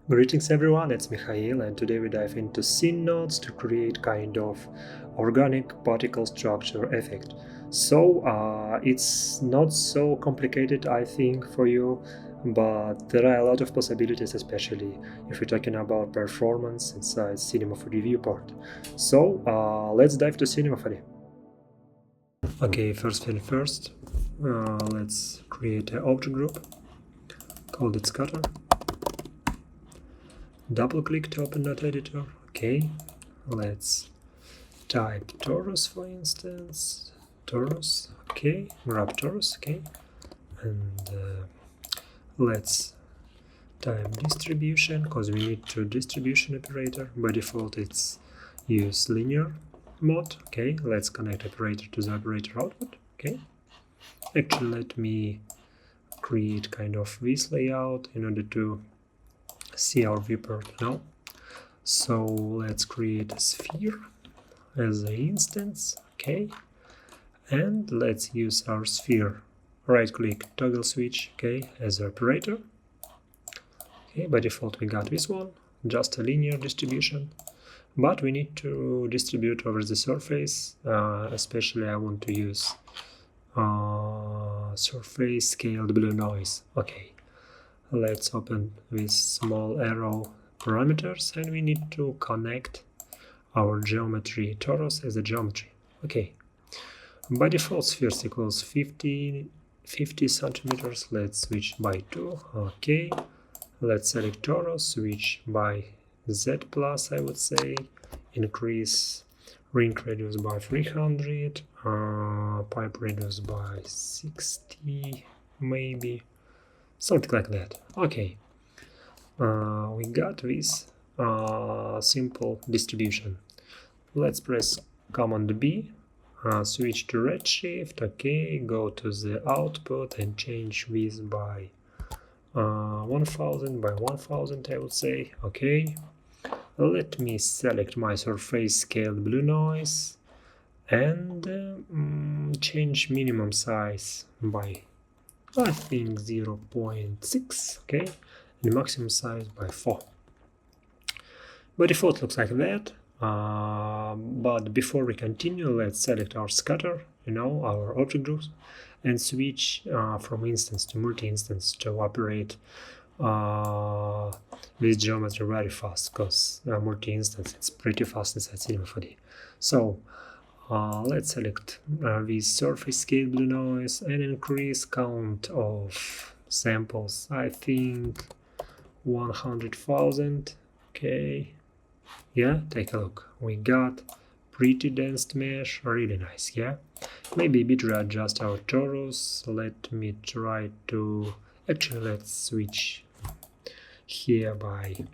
Greetings everyone, it's Mikhail, and today we dive into scene nodes to create kind of organic particle structure effect. So it's not so complicated, I think, for you, but there are a lot of possibilities, especially if we're talking about performance inside Cinema 4D viewport. So let's dive to Cinema 4D. Okay, first thing first, let's create an object group, call it scatter. Double click to open node editor. Okay, let's type torus, for instance. Torus, okay, grab torus, okay, and let's type distribution, because we need to distribution operator. By default it's use linear mode. Okay, let's connect operator to the operator output. Okay, actually let me create kind of this layout in order to see our viewport now. So let's create a sphere as an instance, okay, and let's use our sphere. Right click, toggle switch, okay, as an operator. Okay, by default we got this one, just a linear distribution, but we need to distribute over the surface. Especially I want to use surface scaled blue noise. Okay, let's open this small arrow parameters, and we need to connect our geometry torus as a geometry. Okay, by default spheres equals 50 centimeters. Let's switch by 2. Okay, let's select torus, switch by Z plus, I would say, increase ring radius by 300, pipe radius by 60, maybe something like that. Okay, we got this simple distribution. Let's press Command B, switch to redshift. Okay, go to the output and change this by 1000 by 1000, I would say. Okay, let me select my surface scaled blue noise and change minimum size by, I think, 0.6, okay, and maximum size by 4. By default looks like that, but before we continue, let's select our scatter, our object groups, and switch from instance to multi-instance to operate with geometry very fast, because multi-instance it's pretty fast inside Cinema 4D. So let's select this surface scale blue noise and increase count of samples. I think 100,000. Okay, yeah, take a look. We got pretty dense mesh, really nice. Yeah, maybe a bit readjust our torus. Let me try to let's switch here by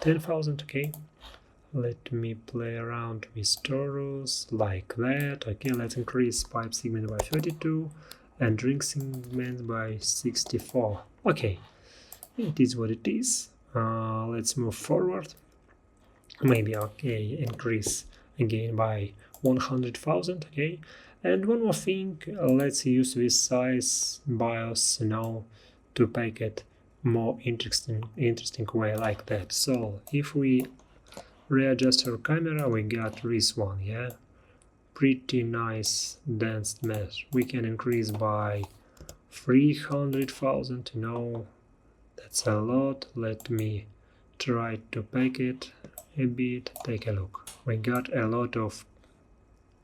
10,000. Okay, let me play around with torus like that. Okay, let's increase pipe segment by 32 and ring segment by 64. Okay, it is what it is. Let's move forward. Maybe, okay, increase again by 100,000. Okay, and one more thing, let's use this size BIOS now to make it more interesting way like that. So if we readjust our camera, we got this one. Yeah, pretty nice dense mesh. We can increase by 300,000. That's a lot. Let me try to pack it a bit. Take a look. We got a lot of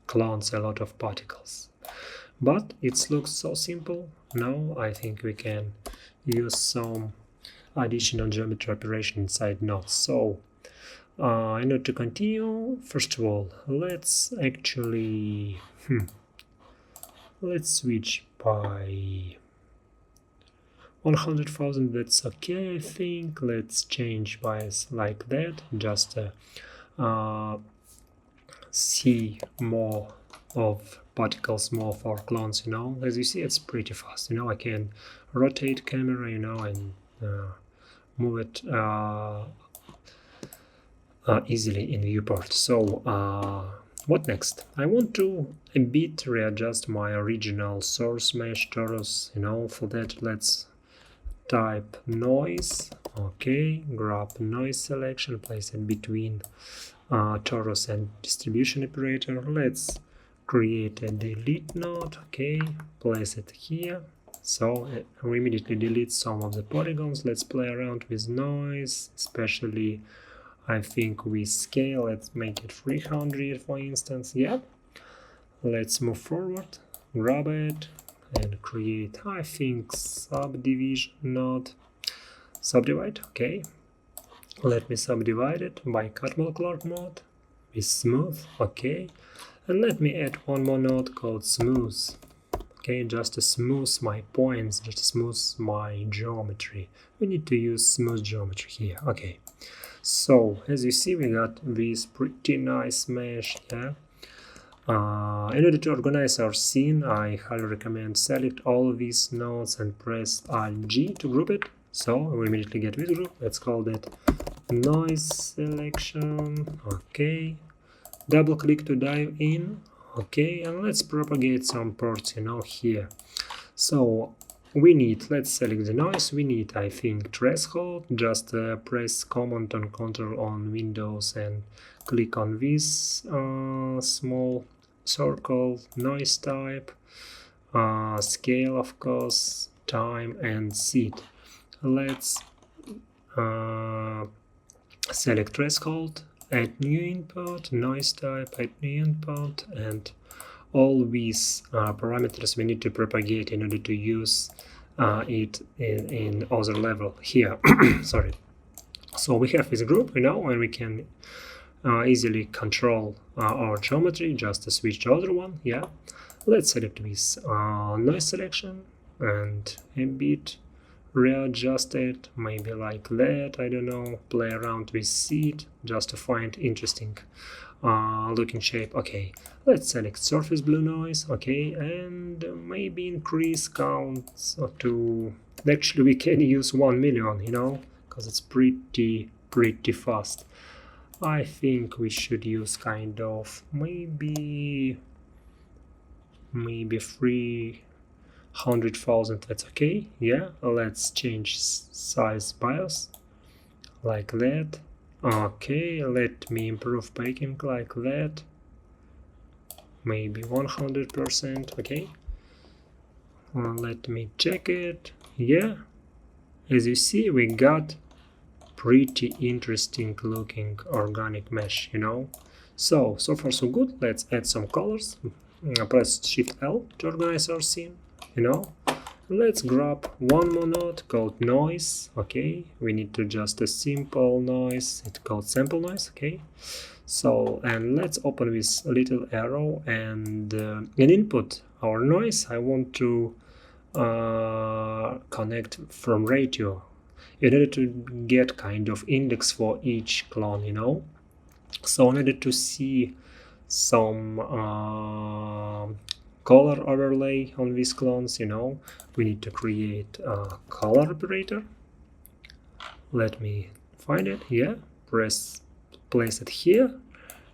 clones, a lot of particles, but it looks so simple. Now I think we can use some additional geometry operation inside nodes. So in order to continue, first of all, let's actually let's switch by 100,000. That's okay, I think. Let's change bias like that, just see more of particles, more for clones. As you see, it's pretty fast. I can rotate camera, and move it easily in viewport. So what next? I want to a bit readjust my original source mesh torus. For that, let's type noise Okay, grab noise selection, place it between torus and distribution operator. Let's create a delete node. Okay, place it here. So we immediately delete some of the polygons. Let's play around with noise, especially I think with scale. Let's make it 300 for instance. Yeah, let's move forward, grab it and create, I think, subdivision node. Subdivide. Okay, let me subdivide it by cut molecular mode with smooth. Okay, and let me add one more node called smooth. Okay, just to smooth my points, just to smooth my geometry. We need to use smooth geometry here. Okay, so as you see, we got this pretty nice mesh. Yeah. In order to organize our scene, I highly recommend select all of these nodes and press Alt-G to group it. So we immediately get this group. Let's call that noise selection. Okay, double click to dive in. Okay, and let's propagate some ports, here. So we need, let's select the noise. We need, I think, threshold. Just press Command and Control on Windows and click on this small circle, noise type, scale, of course, time, and seed. Let's select threshold, add new input, noise type, add new input, and all these parameters we need to propagate in order to use it in other level here. Sorry. So we have this group, and we can easily control our geometry just to switch to other one. Yeah, let's select this noise selection and a bit readjust it, maybe like that. I don't know, play around with seed just to find interesting looking shape. Okay, let's select surface blue noise. Okay, and maybe increase counts to, actually we can use 1 million, because it's pretty fast. I think we should use kind of maybe 300,000. That's okay. Yeah, let's change size bias like that. Okay, let me improve packing like that, maybe 100%. Okay, let me check it. Yeah, as you see, we got pretty interesting looking organic mesh, so far so good. Let's add some colors. Press Shift L to organize our scene. Let's grab one more node called noise. Okay, we need to just a simple noise. It's called sample noise. Okay, so and let's open this little arrow and input our noise. I want to connect from ratio in order to get kind of index for each clone. So in order to see some color overlay on these clones, we need to create a color operator. Let me find it. Yeah, place it here,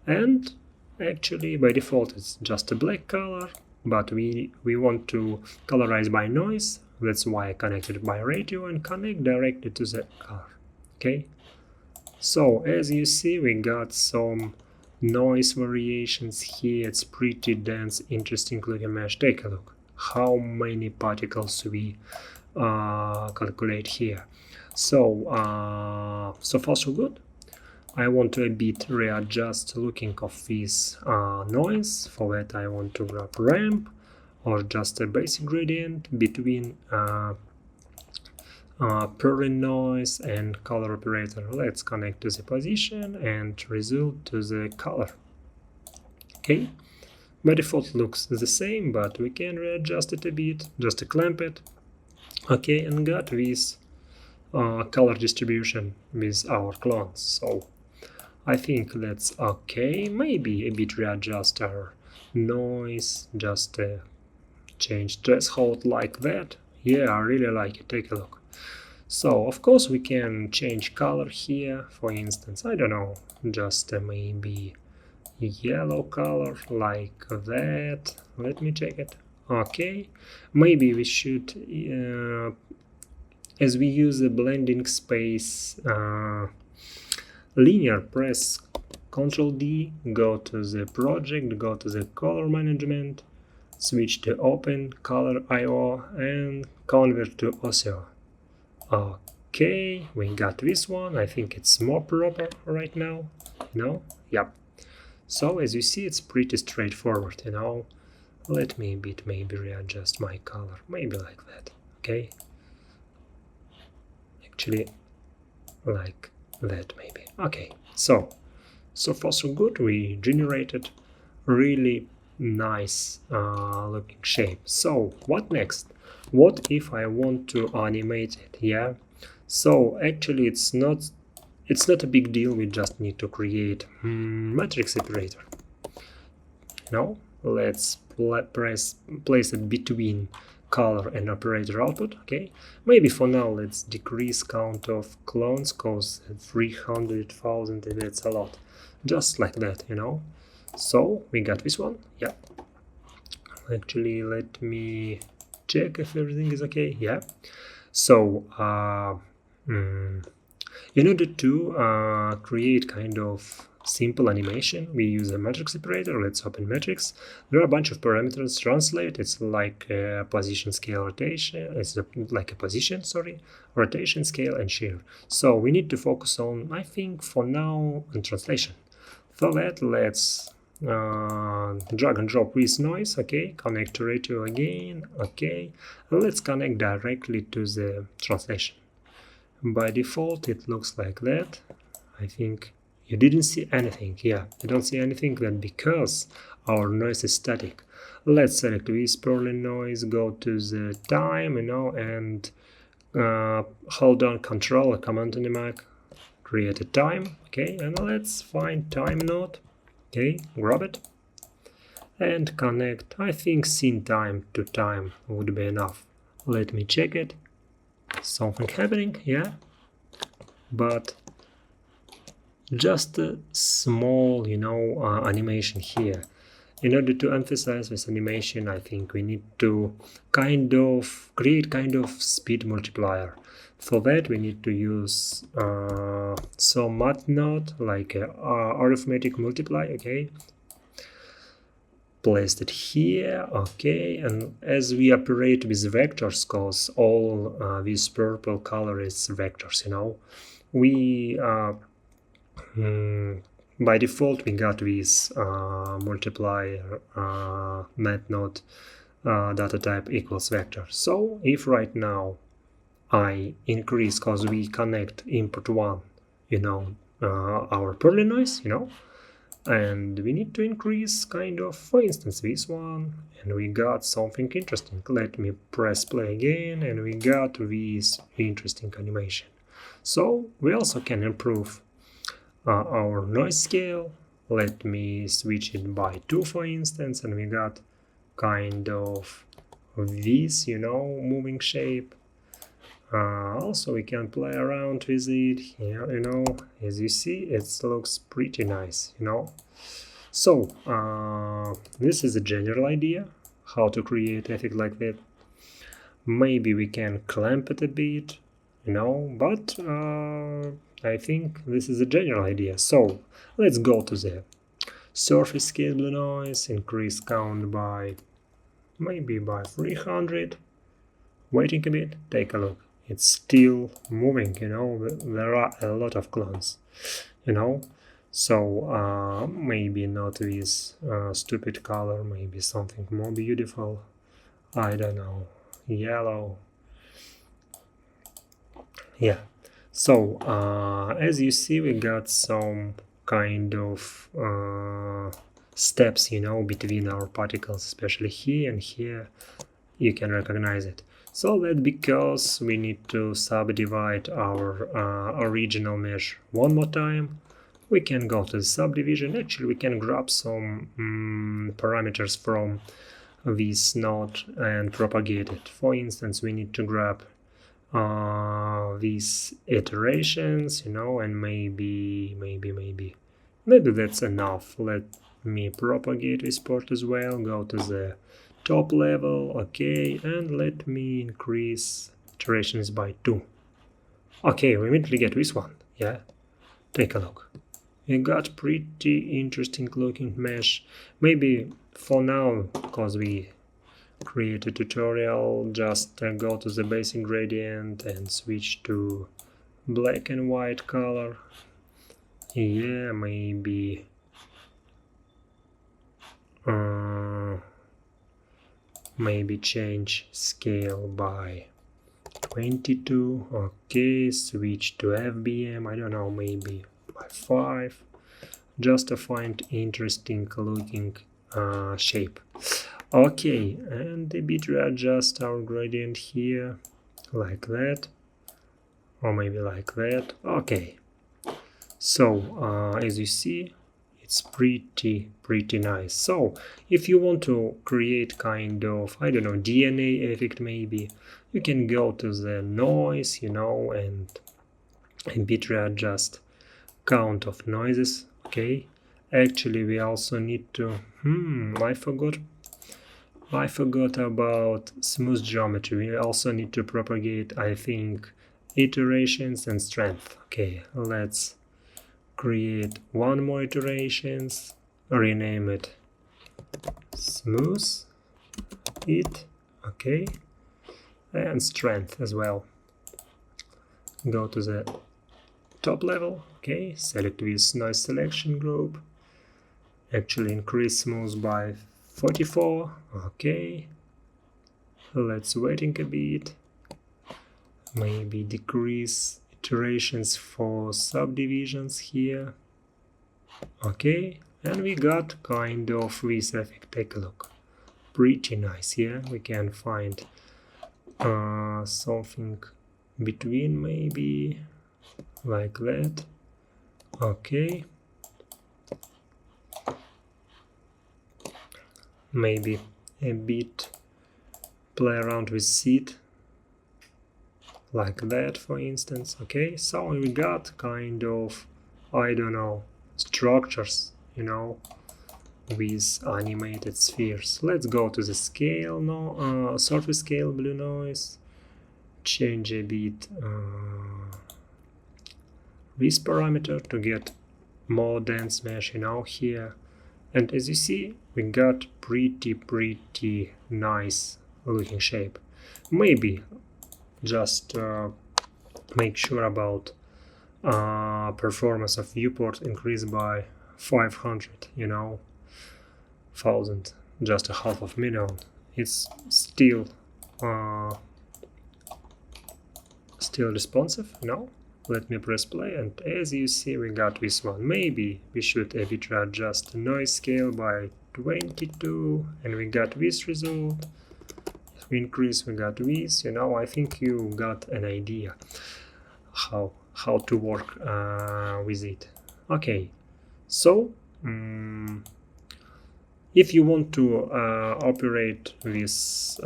and actually by default it's just a black color, but we want to colorize by noise. That's why I connected by ratio and connect directly to the color. Okay, so as you see, we got some noise variations here. It's pretty dense, interesting looking mesh. Take a look how many particles we calculate here. So so far so good. I want to a bit readjust looking of this noise. For that I want to grab ramp or just a basic gradient between per noise and color operator. Let's connect to the position and result to the color. Okay, by default looks the same, but we can readjust it a bit, just to clamp it. Okay, and got this color distribution with our clones. So I think that's okay. Maybe a bit readjust our noise, just change threshold like that. Yeah, I really like it. Take a look. So of course we can change color here. For instance, I don't know, just maybe yellow color like that. Let me check it. Okay, maybe we should as we use the blending space linear, press Ctrl D, go to the project, go to the color management, switch to open color IO and convert to OCO. Okay, we got this one. I think it's more proper right now. Yep. So as you see, it's pretty straightforward. Let me maybe readjust my color, maybe like that. Okay. Actually, like that maybe. Okay. So far so good. We generated really nice looking shape. So what next? What if I want to animate it? Yeah. So actually it's not a big deal. We just need to create matrix operator. Let's place it between color and operator output. Okay, maybe for now let's decrease count of clones, cause 300,000 that's a lot. Just like that, So we got this one. Yeah. Actually, let me check if everything is okay. Yeah. So in order to create kind of simple animation, we use a matrix operator. Let's open matrix. There are a bunch of parameters. Translate, it's like a position, scale, rotation. It's like a position, rotation, scale, and shear. So we need to focus on, I think, for now, on translation. For that, let's drag and drop with noise. Okay, connect to ratio again. Okay, and let's connect directly to the translation. By default, it looks like that. I think you didn't see anything. Yeah, you don't see anything. That because our noise is static. Let's select this Perlin noise, go to the time, and hold down Control or Command on the Mac, create a time. Okay, and let's find time node. Okay, grab it and connect. I think scene time to time would be enough. Let me check it. Something happening, yeah, but just a small, animation here. In order to emphasize this animation, I think we need to create kind of speed multiplier. For that, we need to use some math node, like a arithmetic multiply. Okay, placed it here. Okay, and as we operate with vectors, cause all this purple color is vectors, we by default we got this multiplier math node data type equals vector. So if right now I increase, cause we connect input 1, our Perlin noise, and we need to increase kind of, for instance, this one, and we got something interesting. Let me press play again, and we got this interesting animation. So we also can improve our noise scale. Let me switch it by 2, for instance, and we got kind of this, moving shape. Also, we can play around with it here, as you see, it looks pretty nice, So, this is a general idea, how to create effect like that. Maybe we can clamp it a bit, but I think this is a general idea. So, let's go to the surface scale blue noise, increase count by, maybe by 300. Waiting a bit, take a look. It's still moving, there are a lot of clones, so maybe not this stupid color, maybe something more beautiful, I don't know, yellow. Yeah, so as you see, we got some kind of steps, between our particles, especially here and here, you can recognize it. So that's because we need to subdivide our original mesh one more time. We can go to the subdivision. Actually, we can grab some parameters from this node and propagate it. For instance, we need to grab these iterations, and maybe that's enough. Let me propagate this port as well. Go to the top level, okay, and let me increase iteration is by 2. Okay, we immediately get this one. Yeah, take a look. We got pretty interesting looking mesh. Maybe for now, because we create a tutorial, just go to the basic gradient and switch to black and white color. Yeah, maybe maybe change scale by 22. Okay, switch to FBM, I don't know, maybe by 5, just to find interesting looking shape. Okay, and a bit readjust our gradient here like that, or maybe like that. Okay, so as you see, it's pretty nice. So if you want to create kind of, I don't know, DNA effect, maybe you can go to the noise, you know, and a bit readjust count of noises. Okay, actually we also need to I forgot about smooth geometry. We also need to propagate, I think, iterations and strength. Okay, let's create one more iterations, rename it smooth it, okay, and strength as well. Go to the top level, okay, select this noise selection group, actually increase smooth by 44, okay, let's waiting a bit, maybe decrease iterations for subdivisions here. Okay, and we got kind of this effect. Take a look. Pretty nice. Yeah, we can find something between, maybe like that. Okay, maybe a bit play around with seed like that, for instance. Okay, so we got kind of, I don't know, structures, you know, with animated spheres. Let's go to the scale now, surface scale, blue noise, change a bit this parameter to get more dense mesh, you know, here. And as you see, we got pretty nice looking shape. Maybe just make sure about performance of viewport increase by 500, you know, 1000, just a half of million. It's still responsive, you know. Let me press play, and as you see, we got this one. Maybe we should a bit adjust the noise scale by 22, and we got this result. If we increase, we got this, you know. I think you got an idea how to work with it. Okay, so if you want to operate with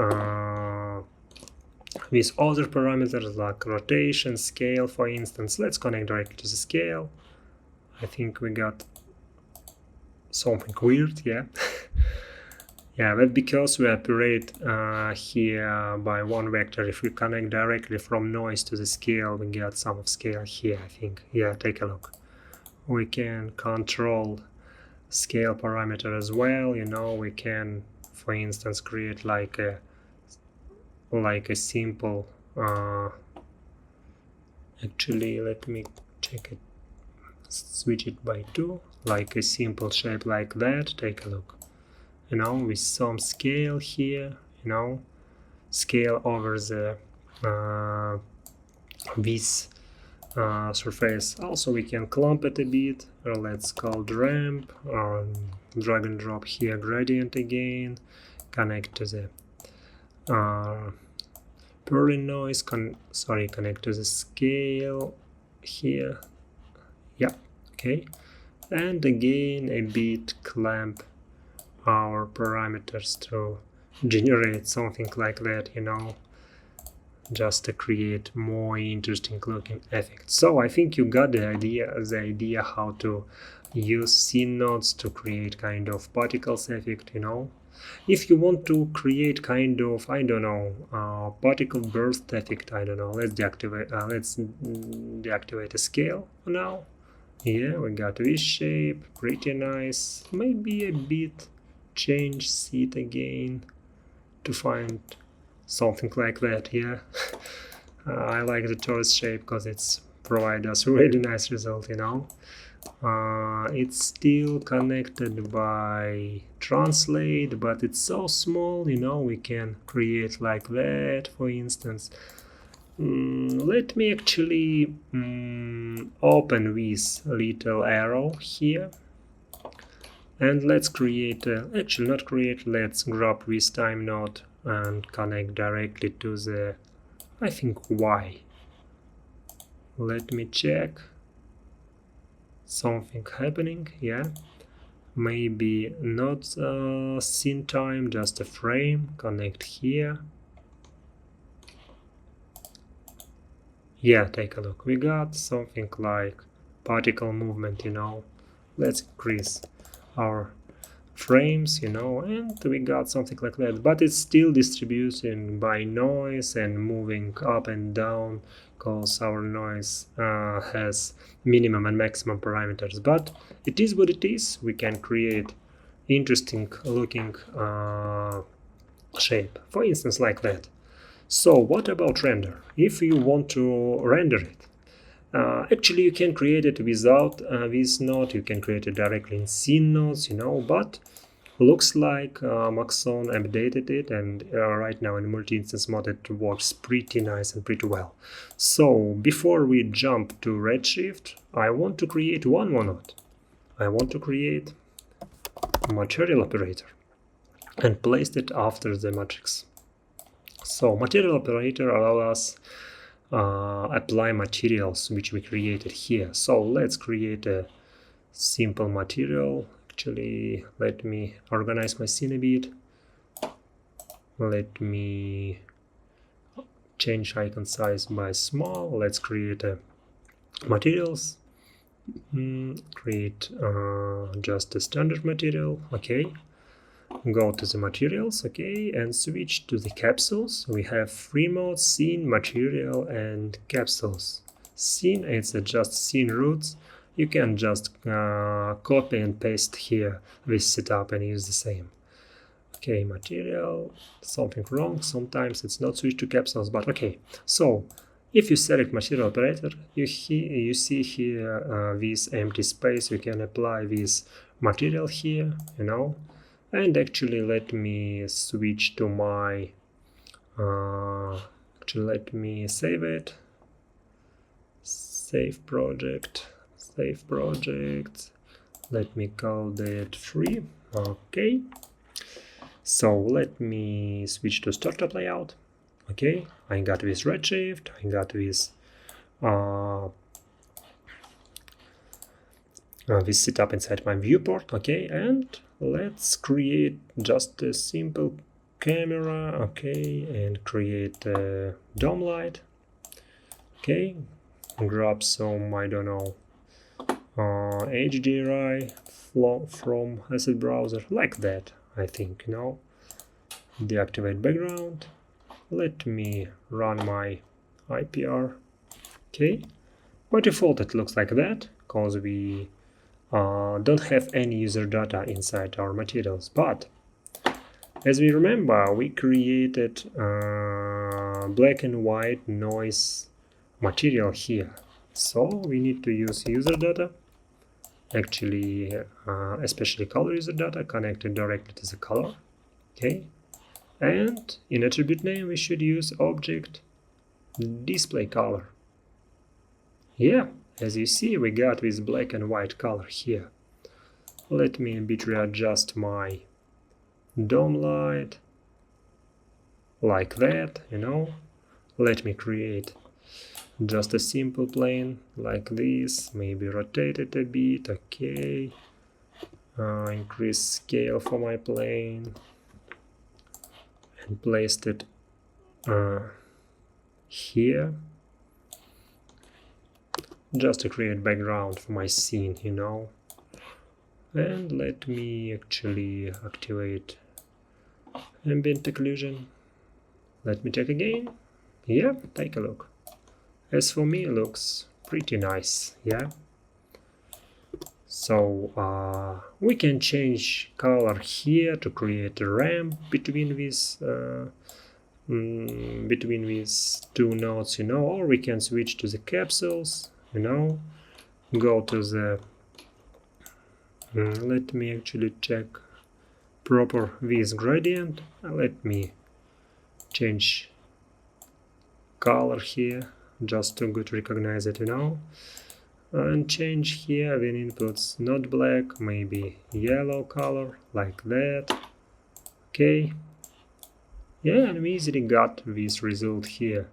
other parameters like rotation, scale, for instance, let's connect directly to the scale. I think we got something weird, yeah. Yeah, but because we operate here by one vector, if we connect directly from noise to the scale, we get some of scale here, I think. Yeah, take a look. We can control scale parameter as well, you know. We can, for instance, create like a simple actually, let me check it, switch it by 2, like a simple shape like that. Take a look, you know, with some scale here, you know, scale over the this surface. Also we can clump it a bit, or let's call the ramp, or drag and drop here gradient again, connect to the purling noise, connect to the scale here, yeah, okay, and again a bit clamp our parameters to generate something like that, you know, just to create more interesting looking effects. So I think you got the idea how to use scene nodes to create kind of particles effect, you know. If you want to create kind of, I don't know, particle burst effect, I don't know, let's deactivate a scale for now. Yeah, we got this shape, pretty nice. Maybe a bit change seed again to find something like that. Yeah. I like the torus shape because it's provide us really nice result, you know. It's still connected by translate, but it's so small, you know, we can create like that, for instance. Let me actually open this little arrow here, and let's create, actually not create, let's grab this time node and connect directly to the, I think, Y. Let me check. Something happening, yeah. Maybe not scene time, just a frame. Connect here. Yeah, take a look. We got something like particle movement, you know. Let's increase our frames, you know, and we got something like that, but it's still distributing by noise and moving up and down because our noise has minimum and maximum parameters. But it is what it is. We can create interesting looking shape, for instance, like that. So what about render? If you want to render it, actually you can create it without this node, you can create it directly in Scene Nodes, you know, but looks like Maxon updated it, and right now in multi-instance mode it works pretty nice and pretty well. So before we jump to Redshift, I want to create one more node. I want to create a material operator and place it after the matrix. So material operator allows us apply materials which we created here. So let's create a simple material. Actually, let me organize my scene a bit. Let me change icon size by small. Let's create a materials. Create just a standard material. Okay. Go to the materials, okay, and switch to the capsules. We have three modes: scene, material, and capsules. Scene, it's just scene roots. You can just copy and paste here this setup and use the same. Okay, material, something wrong. Sometimes it's not switched to capsules, but okay. So if you select material operator, you see here this empty space. You can apply this material here, you know. And actually let me switch to my actually let me save it, save project, let me call that free. Okay, so let me switch to startup layout. Okay, I got this redshift, I got this this setup inside my viewport. Okay, and let's create just a simple camera. Okay, and create a dome light. Okay, grab some, I don't know, HDRI from asset browser, like that, I think, you know. Deactivate background. Let me run my IPR. Okay, by default it looks like that because we don't have any user data inside our materials, but as we remember, we created black and white noise material here, so we need to use user data, actually especially color user data connected directly to the color. Okay, and in attribute name we should use object display color. Yeah, as you see, we got this black and white color here. Let me a bit readjust my dome light, like that, you know. Let me create just a simple plane, like this, maybe rotate it a bit, okay. Increase scale for my plane, and placed it here. Just to create background for my scene, you know. And let me actually activate ambient occlusion. Let me check again. Yeah, take a look. As for me, it looks pretty nice, yeah. So we can change color here to create a ramp between these two nodes, you know, or we can switch to the capsules, you know, go to the let me actually check proper width gradient. Let me change color here just to good recognize it, you know, and change here when inputs not black, maybe yellow color like that. Okay, yeah, and we easily got this result here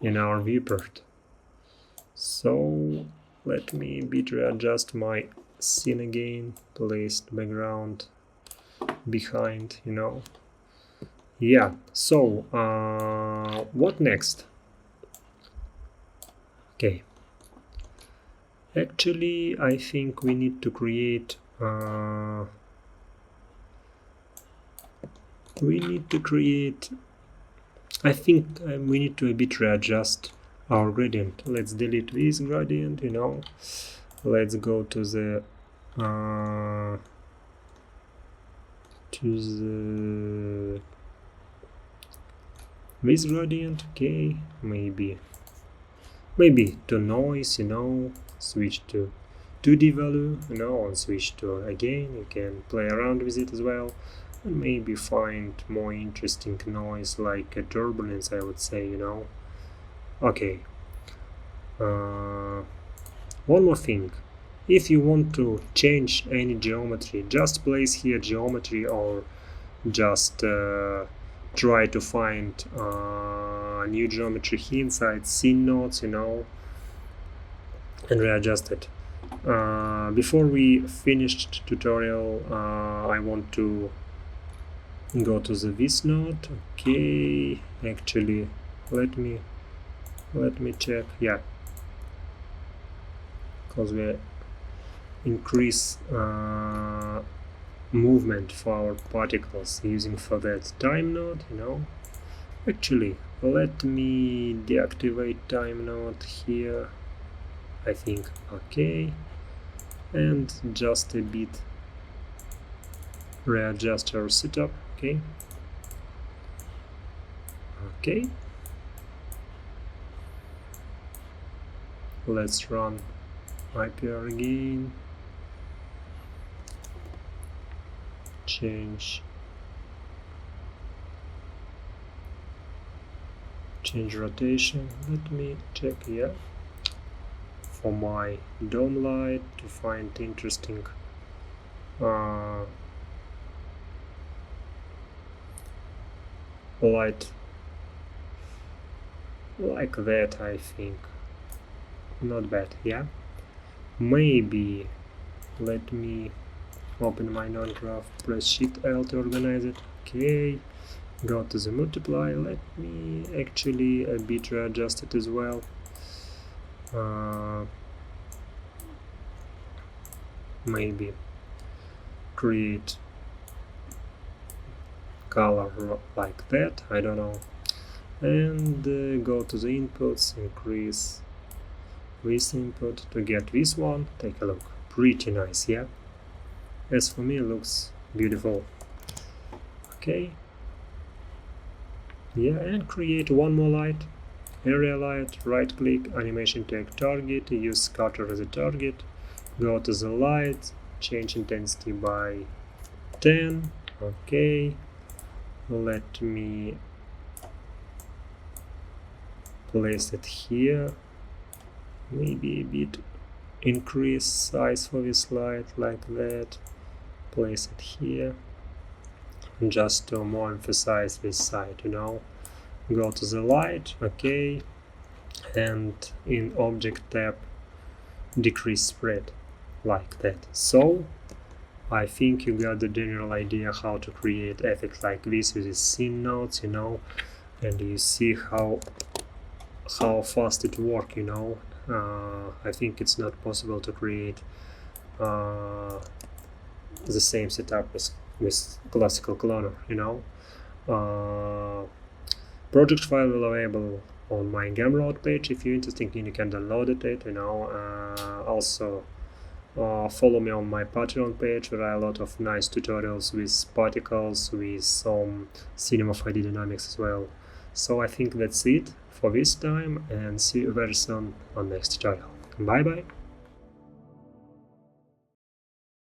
in our viewport. So let me bit readjust my scene again, placed background behind, you know. Yeah, so what next? Okay, actually I think we need to create I think we need to a bit readjust our gradient. Let's delete this gradient, you know. Let's go to the this gradient. Okay, maybe to noise, you know, switch to 2D value, you know, and switch to again. You can play around with it as well, and maybe find more interesting noise like a turbulence, I would say, you know. Okay, one more thing. If you want to change any geometry, just place here geometry, or just try to find new geometry here inside scene nodes, you know, and readjust it. Before we finished tutorial, I want to go to the this node. Okay, actually let me check. Yeah, because we increase movement for our particles using for that time node, you know. Actually, let me deactivate time node here, I think. Okay, and just a bit readjust our setup. Okay, let's run IPR again, change rotation. Let me check here for my dome light to find interesting light like that. I think not bad. Yeah, maybe let me open my non-graph, press Shift L to organize it. Okay, go to the multiply. Let me actually a bit readjust it as well. Maybe create color like that, I don't know, and go to the inputs, increase this input to get this one. Take a look, pretty nice, yeah. As for me, it looks beautiful. Okay, yeah, and create one more light, area light, right click, animation tag target, use scatter as a target, go to the light, change intensity by 10. Okay, let me place it here, maybe a bit increase size for this light like that, place it here just to more emphasize this side, you know. Go to the light, okay, and in object tab decrease spread like that. So I think you got the general idea how to create effects like this with the scene nodes, you know, and you see how fast it works, you know. I think it's not possible to create the same setup with with classical cloner, project file will available on my GUMROAD page. If you're interested, you can download it, also follow me on my Patreon page, where I have a lot of nice tutorials with particles, with some cinema 5D dynamics as well. So I think that's it for this time, and see you very soon on next tutorial. Bye bye.